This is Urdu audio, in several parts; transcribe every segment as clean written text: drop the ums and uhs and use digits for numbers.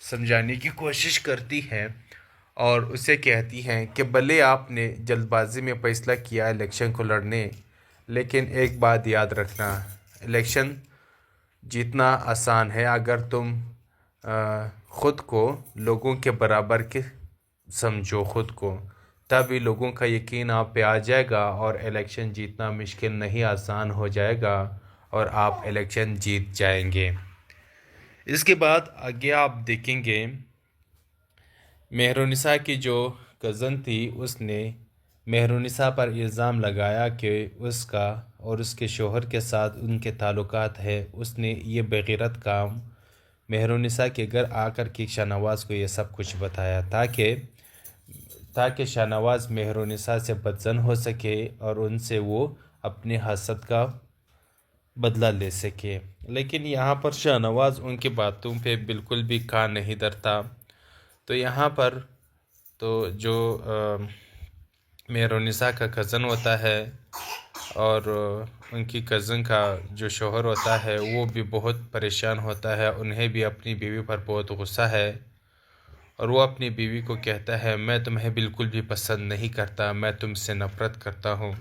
سمجھانے کی کوشش کرتی ہیں اور اسے کہتی ہیں کہ بھلے آپ نے جلد بازی میں فیصلہ کیا الیکشن کو لڑنے، لیکن ایک بات یاد رکھنا، الیکشن جیتنا آسان ہے اگر تم خود کو لوگوں کے برابر کے سمجھو خود کو، تبھی لوگوں کا یقین آپ پہ آ جائے گا اور الیکشن جیتنا مشکل نہیں آسان ہو جائے گا اور آپ الیکشن جیت جائیں گے۔ اس کے بعد آگے آپ دیکھیں گے مہرونسا کی جو کزن تھی اس نے مہرونسا پر الزام لگایا کہ اس کا اور اس کے شوہر کے ساتھ ان کے تعلقات ہے۔ اس نے یہ بغیرت کام مہرونسا کے گھر آ کر کے شاہنواز کو یہ سب کچھ بتایا تاکہ شاہنواز مہرونسا سے بدظن ہو سکے اور ان سے وہ اپنے حسد کا بدلہ لے سکے۔ لیکن یہاں پر شاہنواز ان کی باتوں پہ بالکل بھی کان نہیں دھرتا۔ تو یہاں پر تو جو مہرونسا کا کزن ہوتا ہے اور ان کی کزن کا جو شوہر ہوتا ہے وہ بھی بہت پریشان ہوتا ہے، انہیں بھی اپنی بیوی پر بہت غصہ ہے اور وہ اپنی بیوی کو کہتا ہے میں تمہیں بالکل بھی پسند نہیں کرتا، میں تم سے نفرت کرتا ہوں،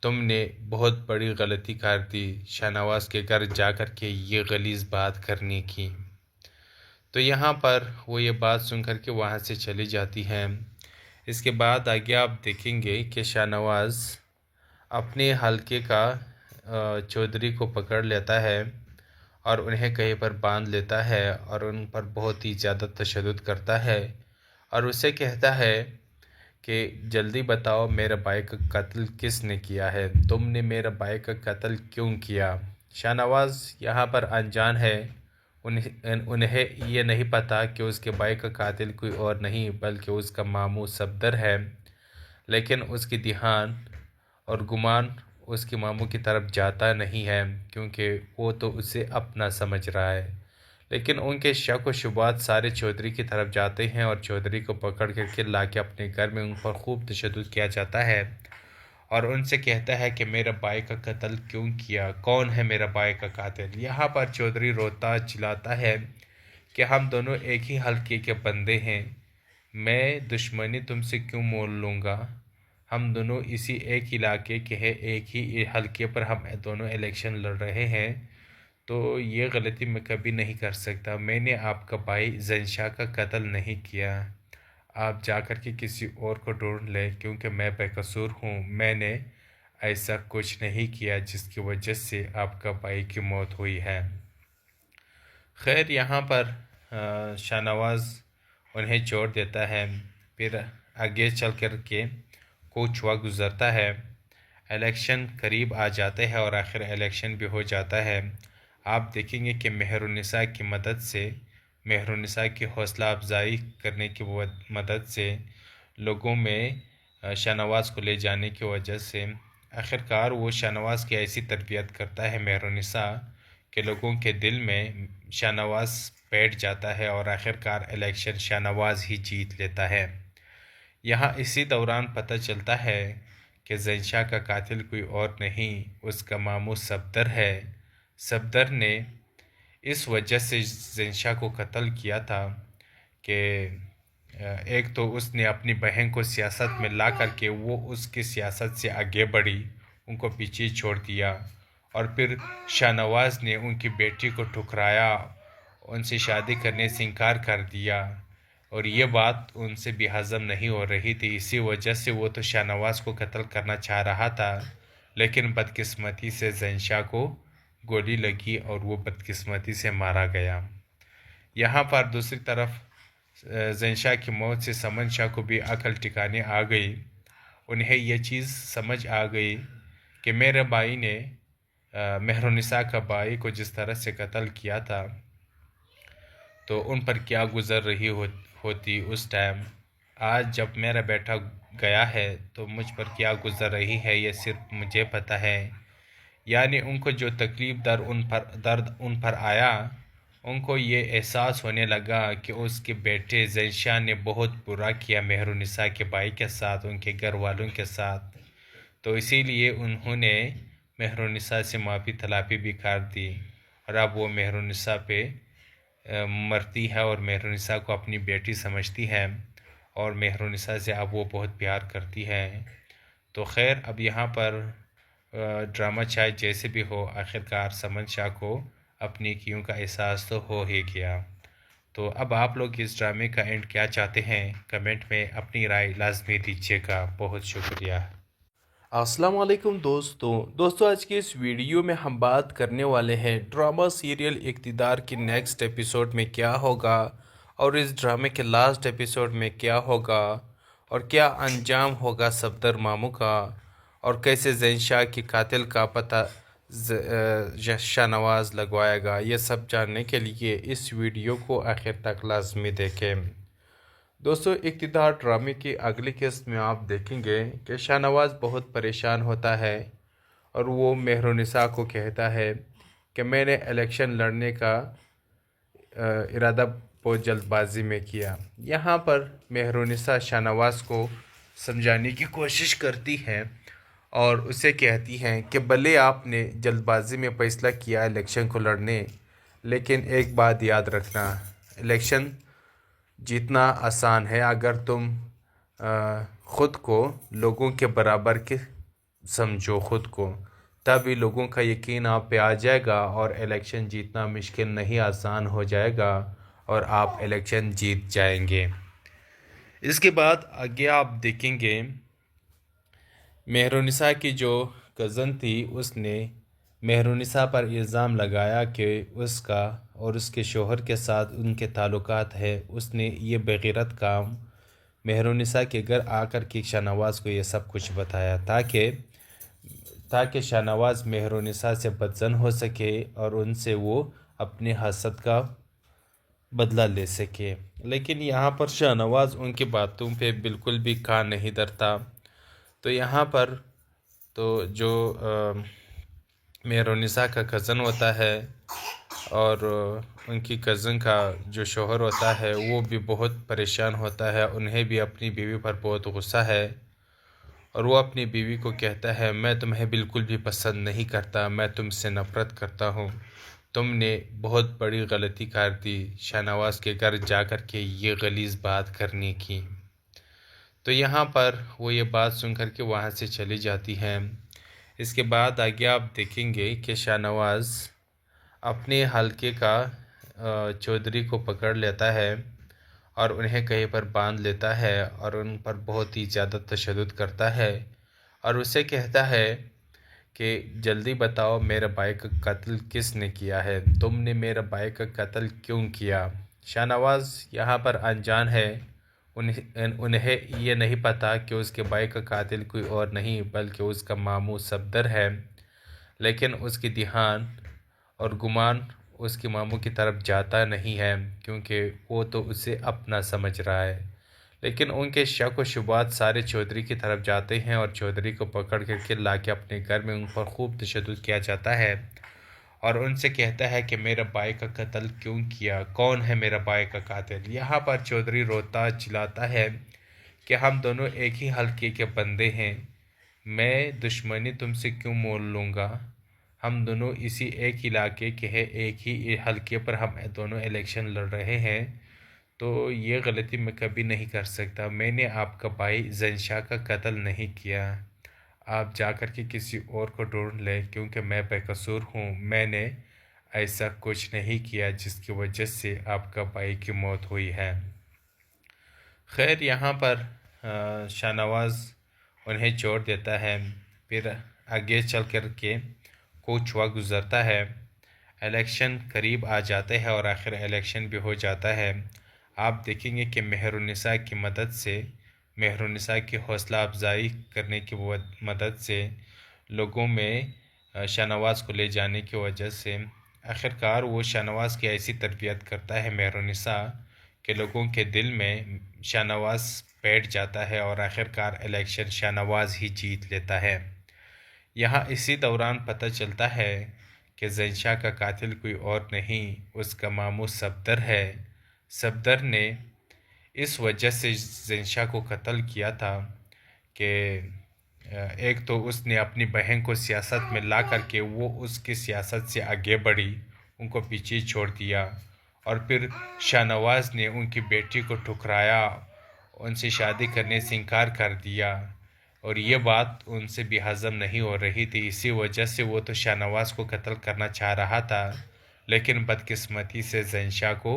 تم نے بہت بڑی غلطی کر دی شاہنواز کے گھر جا کر کے یہ غلیظ بات کرنے کی۔ تو یہاں پر وہ یہ بات سن کر کے وہاں سے چلی جاتی ہیں۔ اس کے بعد آگے آپ دیکھیں گے کہ شاہنواز اپنے حلقے کا چودھری کو پکڑ لیتا ہے اور انہیں کہیں پر باندھ لیتا ہے اور ان پر بہت ہی زیادہ تشدد کرتا ہے اور اسے کہتا ہے کہ جلدی بتاؤ میرے بھائی کا قتل کس نے کیا ہے، تم نے میرے بھائی کا قتل کیوں کیا۔ شاہنواز یہاں پر انجان ہے، انہیں یہ نہیں پتا کہ اس کے بھائی کا قاتل کوئی اور نہیں بلکہ اس کا ماموں صفدر ہے، لیکن اس کی دھیان اور گمان اس کے ماموں کی طرف جاتا نہیں ہے کیونکہ وہ تو اسے اپنا سمجھ رہا ہے، لیکن ان کے شک و شبہات سارے چودھری کی طرف جاتے ہیں اور چودھری کو پکڑ کر کے لا کے اپنے گھر میں ان پر خوب تشدد کیا جاتا ہے اور ان سے کہتا ہے کہ میرا بھائی کا قتل کیوں کیا، کون ہے میرا بھائی کا قاتل۔ یہاں پر چودھری روتا چلاتا ہے کہ ہم دونوں ایک ہی حلقے کے بندے ہیں، میں دشمنی تم سے کیوں مول لوں گا، ہم دونوں اسی ایک علاقے کے ہیں، ایک ہی حلقے پر ہم دونوں الیکشن لڑ رہے ہیں، تو یہ غلطی میں کبھی نہیں کر سکتا۔ میں نے آپ کا بھائی زنشا کا قتل نہیں کیا، آپ جا کر کے کسی اور کو ڈھونڈ لیں کیونکہ میں بے قصور ہوں، میں نے ایسا کچھ نہیں کیا جس کی وجہ سے آپ کا بھائی کی موت ہوئی ہے۔ خیر یہاں پر شاہنواز انہیں چھوڑ دیتا ہے، پھر آگے چل کر کے کچھ وقت گزرتا ہے، الیکشن قریب آ جاتے ہیں اور آخر الیکشن بھی ہو جاتا ہے۔ آپ دیکھیں گے کہ مہرونسا کی مدد سے، مہرونسا کی حوصلہ افزائی کرنے کی مدد سے، لوگوں میں شاہنواز کو لے جانے کی وجہ سے آخرکار وہ شاہنواز کی ایسی تربیت کرتا ہے مہرونسا کہ لوگوں کے دل میں شاہنواز بیٹھ جاتا ہے اور آخرکار الیکشن شاہنواز ہی جیت لیتا ہے۔ یہاں اسی دوران پتہ چلتا ہے کہ زنشا کا قاتل کوئی اور نہیں، اس کا ماموں صفدر ہے۔ صفدر نے اس وجہ سے زنشا کو قتل کیا تھا کہ ایک تو اس نے اپنی بہن کو سیاست میں لا کر کے وہ اس کی سیاست سے آگے بڑھی، ان کو پیچھے چھوڑ دیا، اور پھر شاہنواز نے ان کی بیٹی کو ٹھکرایا، ان سے شادی کرنے سے انکار کر دیا، اور یہ بات ان سے بھی ہضم نہیں ہو رہی تھی، اسی وجہ سے وہ تو شاہنواز کو قتل کرنا چاہ رہا تھا، لیکن بدقسمتی سے زنشا کو گولی لگی اور وہ بدقسمتی سے مارا گیا۔ یہاں پر دوسری طرف زنشا کی موت سے سمن شاہ کو بھی عقل ٹھکانے آ گئی، انہیں یہ چیز سمجھ آ گئی کہ میرے بھائی نے مہرونسا کا بھائی کو جس طرح سے قتل کیا تھا تو ان پر کیا گزر رہی ہوتی اس ٹائم، آج جب میرا بیٹا گیا ہے تو مجھ پر کیا گزر رہی ہے یہ صرف مجھے پتہ ہے۔ یعنی ان کو جو تکلیف درد ان پر آیا، ان کو یہ احساس ہونے لگا کہ اس کے بیٹے زنشا نے بہت برا کیا مہرونسا کے بھائی کے ساتھ، ان کے گھر والوں کے ساتھ، تو اسی لیے انہوں نے مہرونسا سے معافی طلبی بھی کر دی اور اب وہ مہرونسا پہ مرتی ہے اور مہرونسا کو اپنی بیٹی سمجھتی ہے اور مہرونسا سے اب وہ بہت پیار کرتی ہے. تو خیر اب یہاں پر ڈرامہ چاہے جیسے بھی ہو آخرکار سمن شاہ کو اپنی کیوں کا احساس تو ہو ہی گیا. تو اب آپ لوگ اس ڈرامے کا اینڈ کیا چاہتے ہیں کمنٹ میں اپنی رائے لازمی دیجیے گا. بہت شکریہ. السلام علیکم دوستو آج کی اس ویڈیو میں ہم بات کرنے والے ہیں ڈرامہ سیریل اقتدار کی نیکسٹ ایپیسوڈ میں کیا ہوگا اور اس ڈرامے کے لاسٹ ایپیسوڈ میں کیا ہوگا اور کیا انجام ہوگا صفدر ماموں کا اور کیسے زین شاہ کی قاتل کا پتہ شاہ نواز لگوائے گا. یہ سب جاننے کے لیے اس ویڈیو کو آخر تک لازمی دیکھیں. دوستو اقتدار ڈرامے کی اگلی قسط میں آپ دیکھیں گے کہ شاہ نواز بہت پریشان ہوتا ہے اور وہ مہرونسا کو کہتا ہے کہ میں نے الیکشن لڑنے کا ارادہ بہت جلد بازی میں کیا. یہاں پر مہرونسا شاہ نواز کو سمجھانے کی کوشش کرتی ہے اور اسے کہتی ہیں کہ بھلے آپ نے جلد بازی میں فیصلہ کیا الیکشن کو لڑنے، لیکن ایک بات یاد رکھنا، الیکشن جیتنا آسان ہے اگر تم خود کو لوگوں کے برابر کے سمجھو خود کو، تبھی لوگوں کا یقین آپ پہ آ جائے گا اور الیکشن جیتنا مشکل نہیں آسان ہو جائے گا اور آپ الیکشن جیت جائیں گے. اس کے بعد آگے آپ دیکھیں گے مہرونسا کی جو کزن تھی اس نے مہرونسا پر الزام لگایا کہ اس کا اور اس کے شوہر کے ساتھ ان کے تعلقات ہے. اس نے یہ بغیرت کام مہرونسا کے گھر آ کر کے شاہ نواز کو یہ سب کچھ بتایا تاکہ شاہ نواز مہرونسا سے بدظن ہو سکے اور ان سے وہ اپنے حسد کا بدلہ لے سکے. لیکن یہاں پر شاہ نواز ان کی باتوں پہ بالکل بھی کان نہیں دھرتا. تو یہاں پر تو جو مہرونسا کا کزن ہوتا ہے اور ان کی کزن کا جو شوہر ہوتا ہے وہ بھی بہت پریشان ہوتا ہے. انہیں بھی اپنی بیوی پر بہت غصہ ہے اور وہ اپنی بیوی کو کہتا ہے میں تمہیں بالکل بھی پسند نہیں کرتا، میں تم سے نفرت کرتا ہوں، تم نے بہت بڑی غلطی کر دی شاہ نواز کے گھر جا کر کے یہ غلیظ بات کرنے کی. تو یہاں پر وہ یہ بات سن کر کے وہاں سے چلی جاتی ہیں. اس کے بعد آگے آپ دیکھیں گے کہ شاہ نواز اپنے حلقے کا چودھری کو پکڑ لیتا ہے اور انہیں کہیں پر باندھ لیتا ہے اور ان پر بہت ہی زیادہ تشدد کرتا ہے اور اسے کہتا ہے کہ جلدی بتاؤ میرے بھائی کا قتل کس نے کیا ہے، تم نے میرے بھائی کا قتل کیوں کیا. شاہ نواز یہاں پر انجان ہے، انہیں یہ نہیں پتا کہ اس کے بھائی کا قاتل کوئی اور نہیں بلکہ اس کا ماموں صفدر ہے. لیکن اس کی دھیان اور گمان اس کے ماموں کی طرف جاتا نہیں ہے کیونکہ وہ تو اسے اپنا سمجھ رہا ہے. لیکن ان کے شک و شبہات سارے چودھری کی طرف جاتے ہیں اور چودھری کو پکڑ کر کے لا کے اپنے گھر میں ان پر خوب تشدد کیا جاتا ہے اور ان سے کہتا ہے کہ میرا بھائی کا قتل کیوں کیا، کون ہے میرا بھائی کا قاتل. یہاں پر چودھری روتا چلاتا ہے کہ ہم دونوں ایک ہی حلقے کے بندے ہیں، میں دشمنی تم سے کیوں مول لوں گا، ہم دونوں اسی ایک علاقے کے ہیں، ایک ہی حلقے پر ہم دونوں الیکشن لڑ رہے ہیں، تو یہ غلطی میں کبھی نہیں کر سکتا. میں نے آپ کا بھائی زین شاہ کا قتل نہیں کیا، آپ جا کر کے کسی اور کو ڈھونڈ لیں کیونکہ میں بے قصور ہوں، میں نے ایسا کچھ نہیں کیا جس کی وجہ سے آپ کا بھائی کی موت ہوئی ہے. خیر یہاں پر شاہ نواز انہیں چھوڑ دیتا ہے. پھر آگے چل کر کے کچھ وقت گزرتا ہے، الیکشن قریب آ جاتے ہیں اور آخر الیکشن بھی ہو جاتا ہے. آپ دیکھیں گے کہ مہرونسا کی مدد سے، مہرونسا کی حوصلہ افزائی کرنے کی مدد سے، لوگوں میں شاہ نواز کو لے جانے کی وجہ سے آخرکار وہ شاہ نواز کی ایسی تربیت کرتا ہے مہرونسا کہ لوگوں کے دل میں شاہ نواز بیٹھ جاتا ہے اور آخرکار الیکشن شاہ نواز ہی جیت لیتا ہے. یہاں اسی دوران پتہ چلتا ہے کہ زین شاہ کا قاتل کوئی اور نہیں، اس کا ماموں صفدر ہے. صفدر نے اس وجہ سے زین شاہ کو قتل کیا تھا کہ ایک تو اس نے اپنی بہن کو سیاست میں لا کر کے وہ اس کی سیاست سے آگے بڑھی، ان کو پیچھے چھوڑ دیا اور پھر شاہنواز نے ان کی بیٹی کو ٹھکرایا، ان سے شادی کرنے سے انکار کر دیا، اور یہ بات ان سے بھی ہضم نہیں ہو رہی تھی۔ اسی وجہ سے وہ تو شاہنواز کو قتل کرنا چاہ رہا تھا، لیکن بدقسمتی سے زنشا کو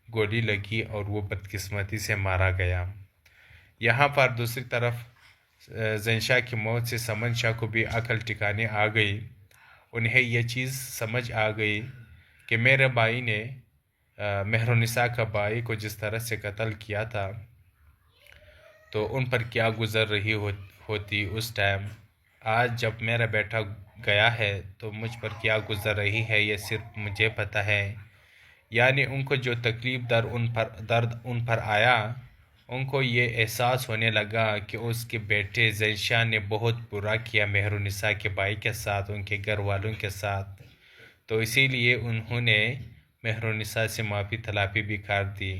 گولی لگی اور وہ بدقسمتی سے مارا گیا۔ یہاں پر دوسری طرف زنشا کی موت سے سمن شاہ کو بھی عقل ٹھکانے آ گئی۔ انہیں یہ چیز سمجھ آ گئی کہ میرے بھائی نے مہرالنساء کا بھائی کو جس طرح سے قتل کیا تھا تو ان پر کیا گزر رہی ہوتی اس ٹائم۔ آج جب میرا بیٹا گیا ہے تو مجھ پر کیا گزر رہی ہے یہ صرف مجھے پتہ ہے۔ یعنی ان کو جو تکلیف درد ان پر آیا، ان کو یہ احساس ہونے لگا کہ اس کے بیٹے زنشا نے بہت برا کیا مہرالنساء کے بھائی کے ساتھ، ان کے گھر والوں کے ساتھ، تو اسی لیے انہوں نے مہرالنساء سے معافی طلبی بھی کر دی،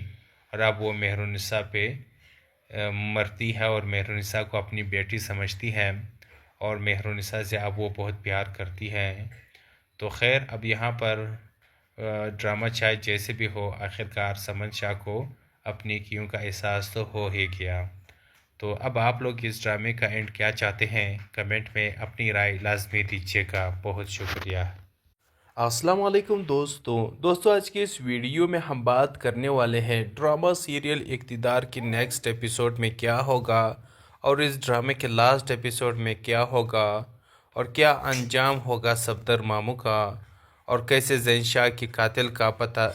اور اب وہ مہرالنساء پہ مرتی ہے اور مہرالنساء کو اپنی بیٹی سمجھتی ہے، اور مہرالنساء سے اب وہ بہت پیار کرتی ہے۔ تو خیر، اب یہاں پر ڈرامہ چاہے جیسے بھی ہو، آخرکار سمن شاہ کو اپنی کیوں کا احساس تو ہو ہی گیا۔ تو اب آپ لوگ اس ڈرامے کا اینڈ کیا چاہتے ہیں، کمنٹ میں اپنی رائے لازمی دیجیے گا۔ بہت شکریہ۔ السلام علیکم دوستو آج کی اس ویڈیو میں ہم بات کرنے والے ہیں ڈرامہ سیریل اقتدار کی نیکسٹ ایپیسوڈ میں کیا ہوگا، اور اس ڈرامے کے لاسٹ ایپیسوڈ میں کیا ہوگا، اور کیا انجام ہوگا صفدر ماموں کا، اور کیسے زنشا کی قاتل کا پتہ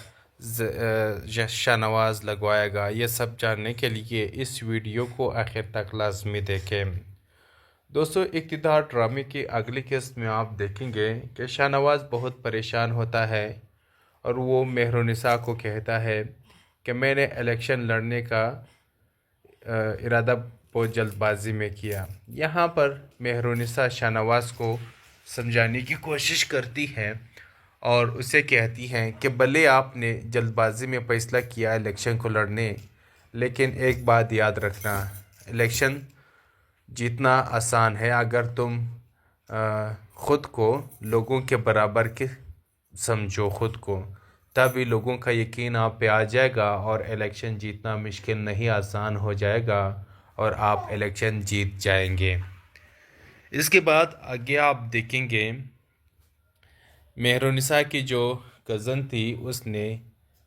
شاہنواز لگوائے گا۔ یہ سب جاننے کے لیے اس ویڈیو کو آخر تک لازمی دیکھیں۔ دوستو، اقتدار ڈرامے کی اگلی قسط میں آپ دیکھیں گے کہ شاہنواز بہت پریشان ہوتا ہے، اور وہ مہرالنساء کو کہتا ہے کہ میں نے الیکشن لڑنے کا ارادہ بہت جلد بازی میں کیا۔ یہاں پر مہرالنساء شاہنواز کو سمجھانے کی کوشش کرتی ہے اور اسے کہتی ہیں کہ بھلے آپ نے جلد بازی میں فیصلہ کیا الیکشن کو لڑنے، لیکن ایک بات یاد رکھنا، الیکشن جیتنا آسان ہے اگر تم خود کو لوگوں کے برابر کے سمجھو خود کو، تبھی لوگوں کا یقین آپ پہ آ جائے گا، اور الیکشن جیتنا مشکل نہیں، آسان ہو جائے گا، اور آپ الیکشن جیت جائیں گے۔ اس کے بعد آگے آپ دیکھیں گے مہرالنساء کی جو کزن تھی، اس نے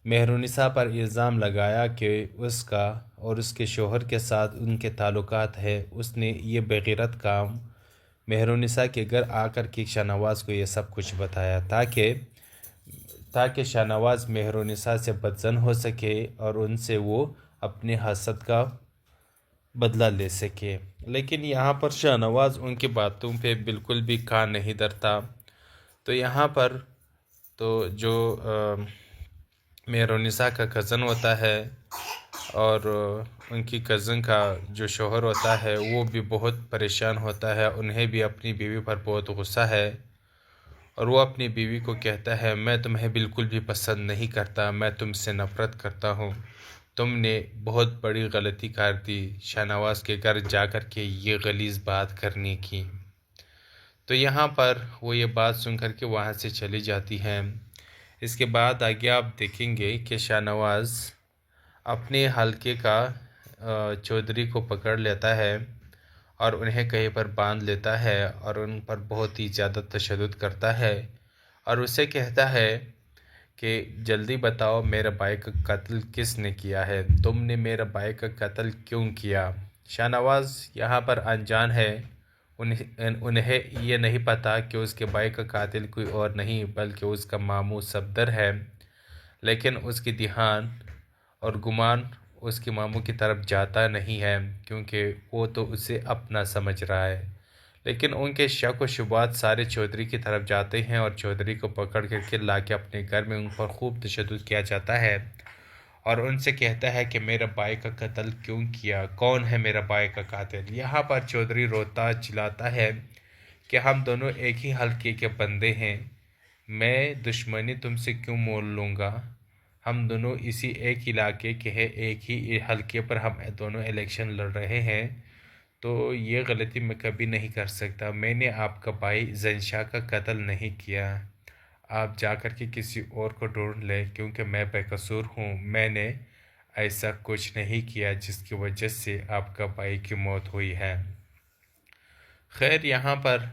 مہرالنساء پر الزام لگایا کہ اس کا اور اس کے شوہر کے ساتھ ان کے تعلقات ہے۔ اس نے یہ بغیرت کام مہرالنساء کے گھر آ کر کے شاہنواز کو یہ سب کچھ بتایا تاکہ شاہنواز مہرالنساء سے بدظن ہو سکے اور ان سے وہ اپنے حسد کا بدلہ لے سکے۔ لیکن یہاں پر شاہنواز ان کی باتوں پہ بالکل بھی کان نہیں دھرتا۔ تو یہاں پر تو جو مہرالنساء کا کزن ہوتا ہے اور ان کی کزن کا جو شوہر ہوتا ہے وہ بھی بہت پریشان ہوتا ہے، انہیں بھی اپنی بیوی پر بہت غصہ ہے، اور وہ اپنی بیوی کو کہتا ہے میں تمہیں بالکل بھی پسند نہیں کرتا، میں تم سے نفرت کرتا ہوں، تم نے بہت بڑی غلطی کر دی شاہنواز کے گھر جا کر کے یہ غلیظ بات کرنے کی۔ تو یہاں پر وہ یہ بات سن کر کے وہاں سے چلی جاتی ہیں۔ اس کے بعد آگے آپ دیکھیں گے کہ شاہنواز اپنے حلقے کا چودھری کو پکڑ لیتا ہے اور انہیں کہیں پر باندھ لیتا ہے اور ان پر بہت ہی زیادہ تشدد کرتا ہے، اور اسے کہتا ہے کہ جلدی بتاؤ میرے بھائی کا قتل کس نے کیا ہے، تم نے میرے بھائی کا قتل کیوں کیا۔ شاہنواز یہاں پر انجان ہے، انہیں یہ نہیں پتا کہ اس کے بھائی کا قاتل کوئی اور نہیں بلکہ اس کا ماموں صفدر ہے، لیکن اس کی دھیان اور گمان اس کے ماموں کی طرف جاتا نہیں ہے کیونکہ وہ تو اسے اپنا سمجھ رہا ہے، لیکن ان کے شک و شبہات سارے چودھری کی طرف جاتے ہیں اور چودھری کو پکڑ کر کے لا کے اپنے گھر میں ان پر خوب تشدد کیا جاتا ہے، اور ان سے کہتا ہے کہ میرے بھائی کا قتل کیوں کیا، کون ہے میرا بھائی کا قاتل۔ یہاں پر چودھری روتا چلاتا ہے کہ ہم دونوں ایک ہی حلقے کے بندے ہیں، میں دشمنی تم سے کیوں مول لوں گا، ہم دونوں اسی ایک علاقے کے ہیں، ایک ہی حلقے پر ہم دونوں الیکشن لڑ رہے ہیں، تو یہ غلطی میں کبھی نہیں کر سکتا، میں نے آپ کا بھائی زنشا کا قتل نہیں کیا، آپ جا کر کے کسی اور کو ڈھونڈ لیں، کیونکہ میں بے قصور ہوں، میں نے ایسا کچھ نہیں کیا جس کی وجہ سے آپ کا بھائی کی موت ہوئی ہے۔ خیر یہاں پر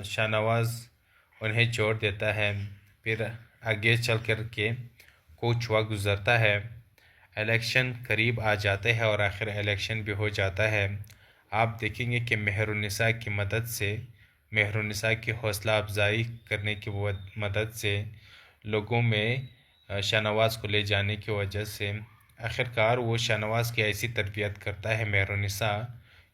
شاہ نواز انہیں چھوڑ دیتا ہے، پھر آگے چل کر کے کچھ وقت گزرتا ہے، الیکشن قریب آ جاتے ہیں اور آخر الیکشن بھی ہو جاتا ہے۔ آپ دیکھیں گے کہ مہر النساء کی مدد سے، مہر النساء کی حوصلہ افزائی کرنے کی مدد سے، لوگوں میں شاہ نواز کو لے جانے کی وجہ سے آخرکار وہ شاہ نواز کی ایسی تربیت کرتا ہے مہر النساء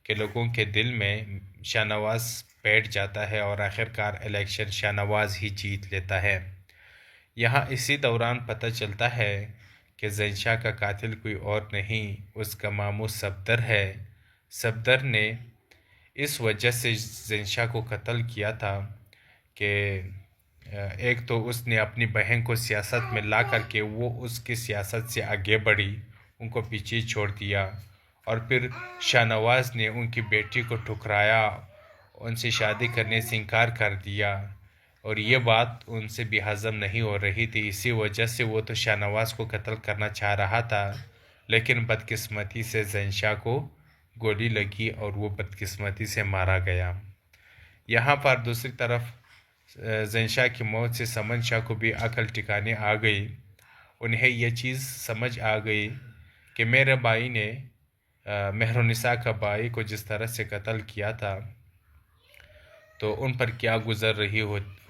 کہ لوگوں کے دل میں شاہ نواز بیٹھ جاتا ہے اور آخرکار الیکشن شاہ نواز ہی جیت لیتا ہے۔ یہاں اسی دوران پتہ چلتا ہے کہ زنشا کا قاتل کوئی اور نہیں، اس کا ماموں صفدر ہے۔ صفدر نے اس وجہ سے زنشا کو قتل کیا تھا کہ ایک تو اس نے اپنی بہن کو سیاست میں لا کر کے وہ اس کی سیاست سے آگے بڑھی، ان کو پیچھے چھوڑ دیا، اور پھر شاہ نواز نے ان کی بیٹی کو ٹھکرایا، ان سے شادی کرنے سے انکار کر دیا، اور یہ بات ان سے بھی ہضم نہیں ہو رہی تھی۔ اسی وجہ سے وہ تو شاہ نواز کو قتل کرنا چاہ رہا تھا، لیکن بدقسمتی سے زنشا کو گولی لگی اور وہ بدقسمتی سے مارا گیا۔ یہاں پر دوسری طرف زنشا کی موت سے سمن شاہ کو بھی عقل ٹھکانے آ گئی، انہیں یہ چیز سمجھ آ گئی کہ میرے بھائی نے مہر النساء کا بھائی کو جس طرح سے قتل کیا تھا تو ان پر کیا گزر رہی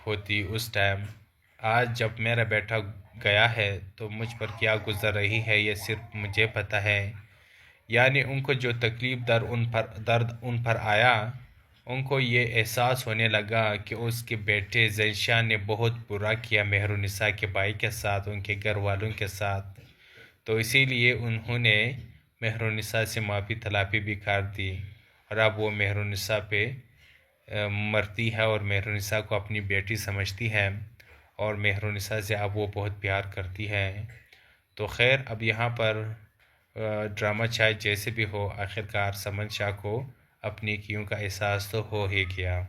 ہوتی اس ٹائم، آج جب میرا بیٹا گیا ہے تو مجھ پر کیا گزر رہی ہے یہ صرف مجھے پتہ ہے۔ یعنی ان کو جو تکلیف درد ان پر آیا، ان کو یہ احساس ہونے لگا کہ اس کے بیٹے زنشا نے بہت برا کیا مہر النساء کے بھائی کے ساتھ، ان کے گھر والوں کے ساتھ، تو اسی لیے انہوں نے مہر النساء سے معافی طلبی بھی کر دی، اور اب وہ مہر النساء پہ مرتی ہے اور مہر النساء کو اپنی بیٹی سمجھتی ہے، اور مہر النساء سے اب وہ بہت پیار کرتی ہے۔ تو خیر اب یہاں پر ڈرامہ چاہے جیسے بھی ہو، آخرکار سمن شاہ کو اپنی کیوں کا احساس تو ہو ہی گیا۔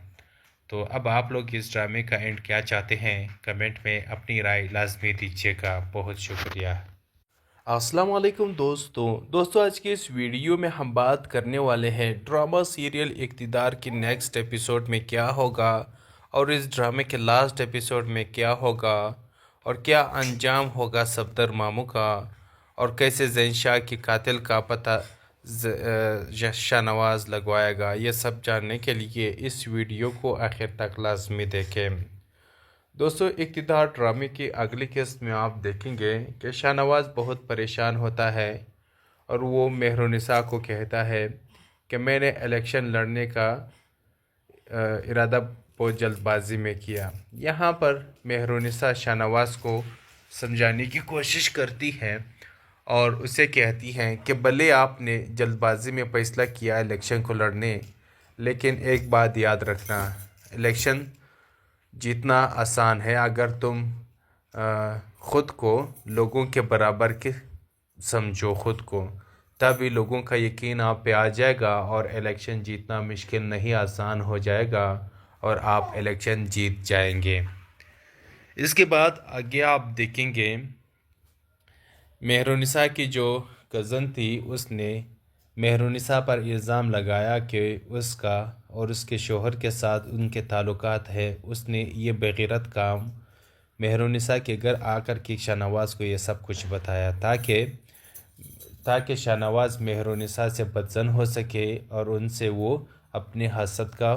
تو اب آپ لوگ اس ڈرامے کا اینڈ کیا چاہتے ہیں، کمنٹ میں اپنی رائے لازمی دیجیے گا۔ بہت شکریہ۔ السلام علیکم دوستو آج کی اس ویڈیو میں ہم بات کرنے والے ہیں ڈرامہ سیریل اقتدار کی نیکسٹ ایپیسوڈ میں کیا ہوگا، اور اس ڈرامے کے لاسٹ ایپیسوڈ میں کیا ہوگا، اور کیا انجام ہوگا صفدر ماموں کا، اور کیسے زنشا کی قاتل کا پتہ شاہ نواز لگوائے گا۔ یہ سب جاننے کے لیے اس ویڈیو کو آخر تک لازمی دیکھیں۔ دوستو اقتدار ڈرامے کی اگلی قسط میں آپ دیکھیں گے کہ شاہ نواز بہت پریشان ہوتا ہے، اور وہ مہر النساء کو کہتا ہے کہ میں نے الیکشن لڑنے کا ارادہ بہت جلد بازی میں کیا۔ یہاں پر مہر النساء شاہ نواز کو سمجھانے کی کوشش کرتی ہے اور اسے کہتی ہیں کہ بھلے آپ نے جلد بازی میں فیصلہ کیا الیکشن کو لڑنے، لیکن ایک بات یاد رکھنا، الیکشن جیتنا آسان ہے اگر تم خود کو لوگوں کے برابر کے سمجھو خود کو، تبھی لوگوں کا یقین آپ پہ آ جائے گا اور الیکشن جیتنا مشکل نہیں آسان ہو جائے گا اور آپ الیکشن جیت جائیں گے۔ اس کے بعد آگے آپ دیکھیں گے مہر النساء کی جو کزن تھی، اس نے مہر النساء پر الزام لگایا کہ اس کا اور اس کے شوہر کے ساتھ ان کے تعلقات ہے۔ اس نے یہ بغیرت کام مہر النساء کے گھر آ کر کے شاہ نواز کو یہ سب کچھ بتایا تاکہ شاہ نواز مہر النساء سے بدظن ہو سکے اور ان سے وہ اپنے حسد کا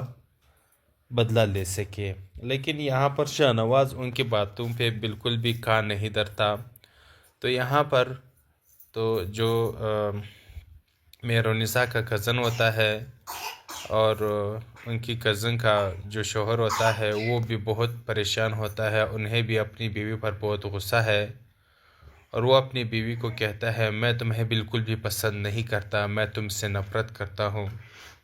بدلہ لے سکے۔ لیکن یہاں پر شاہ نواز ان کی باتوں پہ بالکل بھی کان نہیں دھرتا۔ تو یہاں پر تو جو مہر النساء کا کزن ہوتا ہے اور ان کی کزن کا جو شوہر ہوتا ہے وہ بھی بہت پریشان ہوتا ہے، انہیں بھی اپنی بیوی پر بہت غصہ ہے، اور وہ اپنی بیوی کو کہتا ہے میں تمہیں بالکل بھی پسند نہیں کرتا، میں تم سے نفرت کرتا ہوں،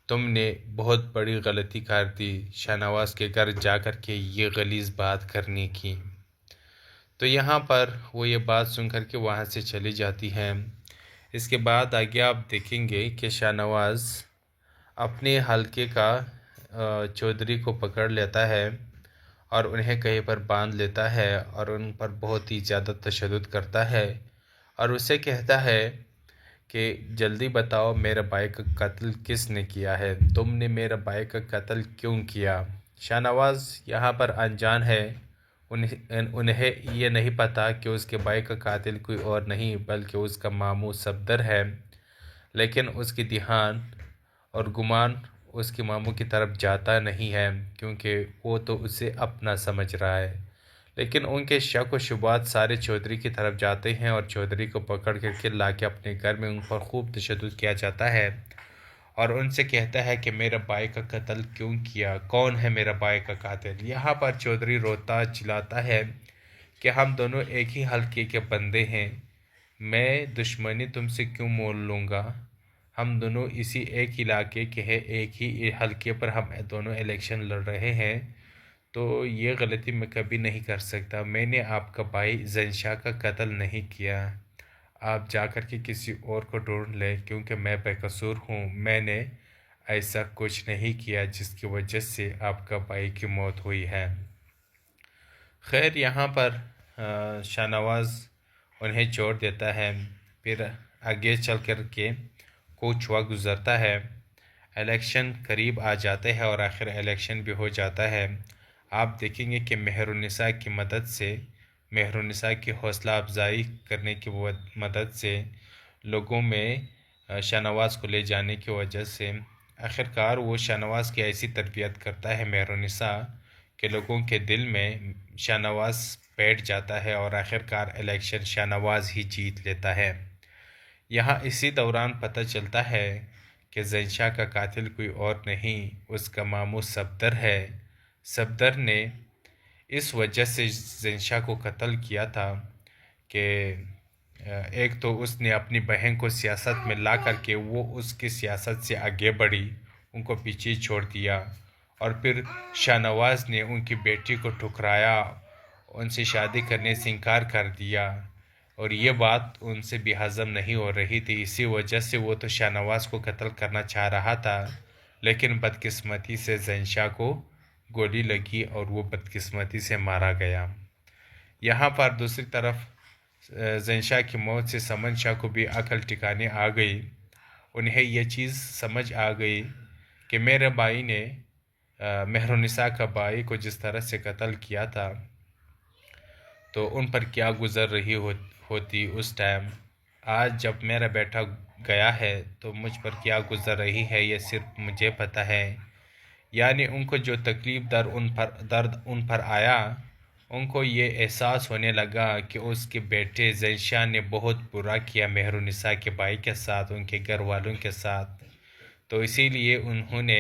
تم نے بہت بڑی غلطی کر دی شاہ نواز کے گھر جا کر کے یہ غلیظ بات کرنے کی۔ تو یہاں پر وہ یہ بات سن کر کے وہاں سے چلی جاتی ہیں۔ اس کے بعد آگے آپ دیکھیں گے کہ شاہ نواز اپنے حلقے کا چودھری کو پکڑ لیتا ہے اور انہیں کہیں پر باندھ لیتا ہے اور ان پر بہت ہی زیادہ تشدد کرتا ہے اور اسے کہتا ہے کہ جلدی بتاؤ میرے بھائی کا قتل کس نے کیا ہے، تم نے میرے بھائی کا قتل کیوں کیا۔ شاہ نواز یہاں پر انجان ہے، انہیں یہ نہیں پتا کہ اس کے بھائی کا قاتل کوئی اور نہیں بلکہ اس کا ماموں صفدر ہے، لیکن اس کی دھیان اور گمان اس کے ماموں کی طرف جاتا نہیں ہے کیونکہ وہ تو اسے اپنا سمجھ رہا ہے، لیکن ان کے شک و شبہات سارے چودھری کی طرف جاتے ہیں اور چودھری کو پکڑ کر کے لا کے اپنے گھر میں ان پر خوب تشدد کیا جاتا ہے اور ان سے کہتا ہے کہ میرا بھائی کا قتل کیوں کیا، کون ہے میرا بھائی کا قاتل۔ یہاں پر چودھری روتا چلاتا ہے کہ ہم دونوں ایک ہی حلقے کے بندے ہیں، میں دشمنی تم سے کیوں مول لوں گا، ہم دونوں اسی ایک علاقے کے ہیں، ایک ہی حلقے پر ہم دونوں الیکشن لڑ رہے ہیں، تو یہ غلطی میں کبھی نہیں کر سکتا۔ میں نے آپ کا بھائی زنشاہ کا قتل نہیں کیا، آپ جا کر کے کسی اور کو ڈھونڈ لیں کیونکہ میں بے قصور ہوں، میں نے ایسا کچھ نہیں کیا جس کی وجہ سے آپ کا بھائی کی موت ہوئی ہے۔ خیر یہاں پر شاہ نواز انہیں چھوڑ دیتا ہے، پھر آگے چل کر کے کچھ وقت گزرتا ہے، الیکشن قریب آ جاتے ہیں اور آخر الیکشن بھی ہو جاتا ہے۔ آپ دیکھیں گے کہ مہر النساء کی مدد سے، مہر النساء کی حوصلہ افزائی کرنے کی مدد سے، لوگوں میں شاہ نواز کو لے جانے کی وجہ سے آخرکار وہ شاہ نواز کی ایسی تربیت کرتا ہے مہر النساء کہ لوگوں کے دل میں شاہ نواز بیٹھ جاتا ہے اور آخرکار الیکشن شاہ نواز ہی جیت لیتا ہے۔ یہاں اسی دوران پتہ چلتا ہے کہ زنشاہ کا قاتل کوئی اور نہیں، اس کا ماموں صفدر ہے۔ صفدر نے اس وجہ سے زنشاہ کو قتل کیا تھا کہ ایک تو اس نے اپنی بہن کو سیاست میں لا کر کے وہ اس کی سیاست سے آگے بڑھی، ان کو پیچھے چھوڑ دیا، اور پھر شاہ نواز نے ان کی بیٹی کو ٹھکرایا، ان سے شادی کرنے سے انکار کر دیا، اور یہ بات ان سے بھی ہضم نہیں ہو رہی تھی، اسی وجہ سے وہ تو شاہ نواز کو قتل کرنا چاہ رہا تھا، لیکن بدقسمتی سے زنشاہ کو گولی لگی اور وہ بدقسمتی سے مارا گیا۔ یہاں پر دوسری طرف زنشاہ کی موت سے سمن شاہ کو بھی عقل ٹھکانے آ گئی، انہیں یہ چیز سمجھ آ گئی کہ میرے بھائی نے مہر النساء کا بھائی کو جس طرح سے قتل کیا تھا تو ان پر کیا گزر رہی ہوتی اس ٹائم، آج جب میرا بیٹا گیا ہے تو مجھ پر کیا گزر رہی ہے یہ صرف مجھے پتہ ہے۔ یعنی ان کو جو تکلیف درد ان پر آیا، ان کو یہ احساس ہونے لگا کہ اس کے بیٹے زنشاہ نے بہت برا کیا مہر النساء کے بھائی کے ساتھ، ان کے گھر والوں کے ساتھ، تو اسی لیے انہوں نے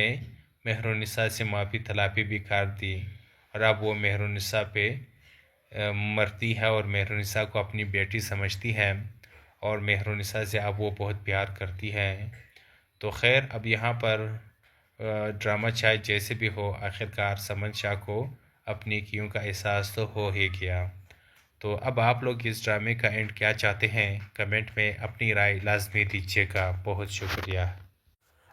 مہر النساء سے معافی طلبی بھی کر دی، اور اب وہ مہر النساء پہ مرتی ہے اور مہر النساء کو اپنی بیٹی سمجھتی ہے اور مہر النساء سے اب وہ بہت پیار کرتی ہے۔ تو خیر اب یہاں پر ڈرامہ چاہے جیسے بھی ہو، آخرکار سمن شاہ کو اپنی کیوں کا احساس تو ہو ہی گیا۔ تو اب آپ لوگ اس ڈرامے کا اینڈ کیا چاہتے ہیں، کمنٹ میں اپنی رائے لازمی دیجیے گا۔ بہت شکریہ۔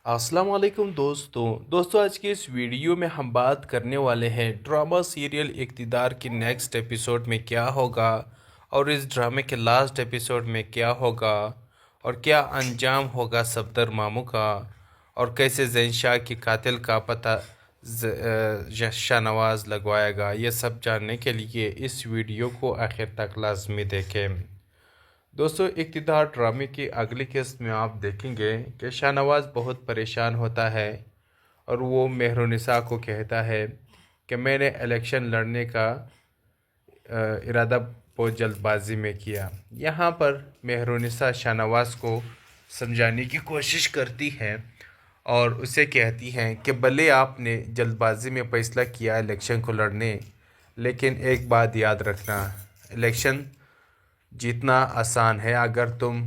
السلام علیکم دوستو آج کی اس ویڈیو میں ہم بات کرنے والے ہیں ڈرامہ سیریل اقتدار کی نیکسٹ ایپیسوڈ میں کیا ہوگا اور اس ڈرامے کے لاسٹ ایپیسوڈ میں کیا ہوگا اور کیا انجام ہوگا صفدر ماموں کا، اور کیسے زنشاہ کی قاتل کا پتہ شاہ نواز لگوائے گا۔ یہ سب جاننے کے لیے اس ویڈیو کو آخر تک لازمی دیکھیں۔ دوستو اقتدار ڈرامے کی اگلی قسط میں آپ دیکھیں گے کہ شاہ نواز بہت پریشان ہوتا ہے اور وہ مہر النساء کو کہتا ہے کہ میں نے الیکشن لڑنے کا ارادہ بہت جلد بازی میں کیا۔ یہاں پر مہر النساء شاہ نواز کو سمجھانے کی کوشش کرتی ہے اور اسے کہتی ہیں کہ بھلے آپ نے جلد بازی میں فیصلہ کیا الیکشن کو لڑنے، لیکن ایک بات یاد رکھنا، الیکشن جیتنا آسان ہے اگر تم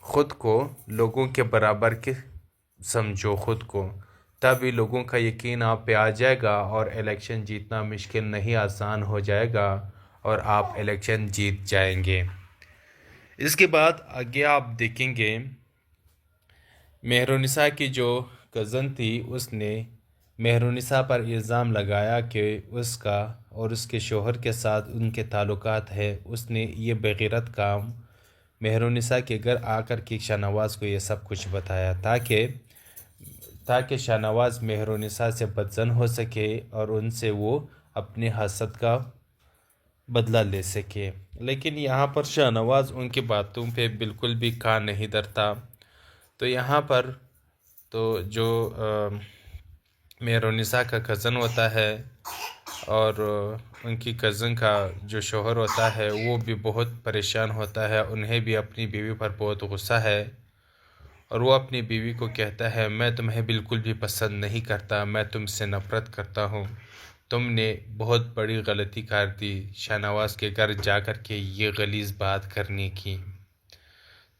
خود کو لوگوں کے برابر کے سمجھو خود کو، تبھی لوگوں کا یقین آپ پہ آ جائے گا اور الیکشن جیتنا مشکل نہیں آسان ہو جائے گا اور آپ الیکشن جیت جائیں گے۔ اس کے بعد آگے آپ دیکھیں گے مہر النساء کی جو کزن تھی اس نے مہرونسا پر الزام لگایا کہ اس کا اور اس کے شوہر کے ساتھ ان کے تعلقات ہے، اس نے یہ بغیرت کام مہرونسا کے گھر آ کر کے شاہ نواز کو یہ سب کچھ بتایا تاکہ شاہ نواز مہرونسا سے بدظن ہو سکے اور ان سے وہ اپنے حسد کا بدلہ لے سکے۔ لیکن یہاں پر شاہ نواز ان کی باتوں پہ بالکل بھی کان نہیں دھرتا۔ تو یہاں پر تو جو مہرونسا کا کزن ہوتا ہے اور ان کی کزن کا جو شوہر ہوتا ہے وہ بھی بہت پریشان ہوتا ہے، انہیں بھی اپنی بیوی پر بہت غصہ ہے، اور وہ اپنی بیوی کو کہتا ہے میں تمہیں بالکل بھی پسند نہیں کرتا، میں تم سے نفرت کرتا ہوں، تم نے بہت بڑی غلطی کر دی شاہ نواز کے گھر جا کر کے یہ غلیظ بات کرنے کی۔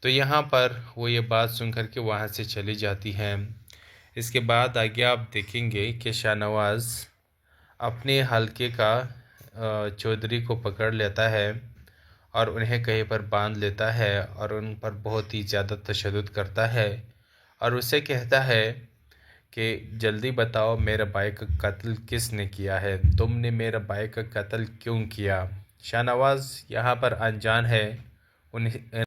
تو یہاں پر وہ یہ بات سن کر کے وہاں سے چلی جاتی ہیں۔ اس کے بعد آگے آپ دیکھیں گے کہ شاہ نواز اپنے حلقے کا چودھری کو پکڑ لیتا ہے اور انہیں کہیں پر باندھ لیتا ہے اور ان پر بہت ہی زیادہ تشدد کرتا ہے، اور اسے کہتا ہے کہ جلدی بتاؤ میرے بھائی کا قتل کس نے کیا ہے، تم نے میرے بھائی کا قتل کیوں کیا۔ شاہ نواز یہاں پر انجان ہے، انہیں